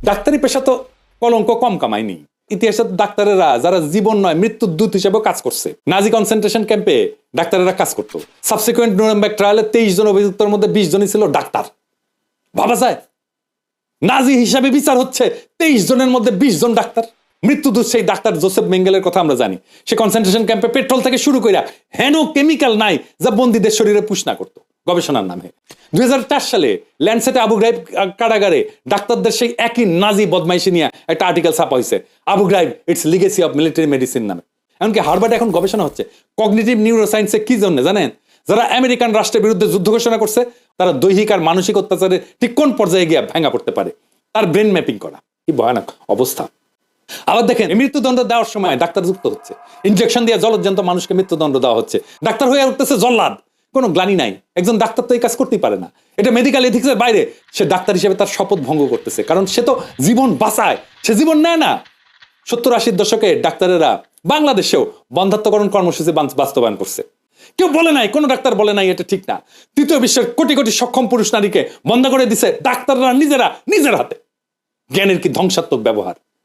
ডাক্তারি পেশা তো কলঙ্ক কম কামায়নি। ইতিহাসে ডাক্তারেরা যারা জীবন নয় মৃত্যুর দূত হিসেবে কাজ করছে। নাজি কনসেন্ট্রেশন ক্যাম্পে ডাক্তারেরা কাজ করতো। সাবসিকুয়েন্ট নুরেমবার্গ ট্রায়ালে 23 জন অভিযুক্তের মধ্যে 20 জনই ছিল ডাক্তার। ভাবা যায়, নাজি হিসাবে বিচার হচ্ছে, 23 জনের মধ্যে 20 জন ডাক্তার। মৃত্যুদূত সেই ডাক্তার জোসেফ মেঙ্গেলের কথা আমরা জানি। সে কনসেন্ট্রেশন ক্যাম্পে পেট্রোল থেকে শুরু করে হেন কেমিক্যাল নাই যা বন্দীদের শরীরে পুষ না করতো গবেষণার নামে। 2004 সালে ল্যান্ডসেটে আবু গ্রাইব কারাগারে ডাক্তারদের সেই একই নাজি বদমাইশি নিয়ে একটা আর্টিকেল ছাপা হয়েছে, Abu Ghraib its legacy of military medicine নামে। এমনকি হার্ভার্ডে এখন গবেষণা হচ্ছে কগনিটিভ নিউরোসায়েন্সে। কি জন্য জানেন? যারা আমেরিকান রাষ্ট্রের বিরুদ্ধে যুদ্ধ ঘোষণা করছে তারা দৈহিক আর মানসিক অত্যাচারে ঠিক কোন পর্যায়ে গিয়ে ভেঙে পড়তে পারে তার ব্রেন ম্যাপিং করা। কি ভয়ানক অবস্থা। আবার দেখেন, মৃত্যুদণ্ড দেওয়ার সময় ডাক্তার যুক্ত হচ্ছে, ইনজেকশন দিয়ে জলজ্যান্ত মানুষকে মৃত্যুদণ্ড দেওয়া হচ্ছে, ডাক্তার হয়ে উঠতেছে জল্লাদ। কোনো গ্লানি নাই। একজন ডাক্তার তো এই কাজ করতেই পারে না, এটা মেডিকেল এথিক্সের বাইরে। সে ডাক্তার হিসেবে তার শপথ ভঙ্গ করতেছে, কারণ সে তো জীবন বাঁচায়, সে জীবন নেয় না। 70-80 দশকে ডাক্তারেরা বাংলাদেশেও বন্ধাত্মকরণ কর্মসূচি বাস্তবায়ন করছে। কেউ বলে নাই, কোনো ডাক্তার বলে নাই এটা ঠিক না। তৃতীয় বিশ্বের কোটি কোটি সক্ষম পুরুষ নারীকে বন্ধ করে দিছে ডাক্তাররা নিজেরা নিজের হাতে। জ্ঞানের কি ধ্বংসাত্মক ব্যবহার।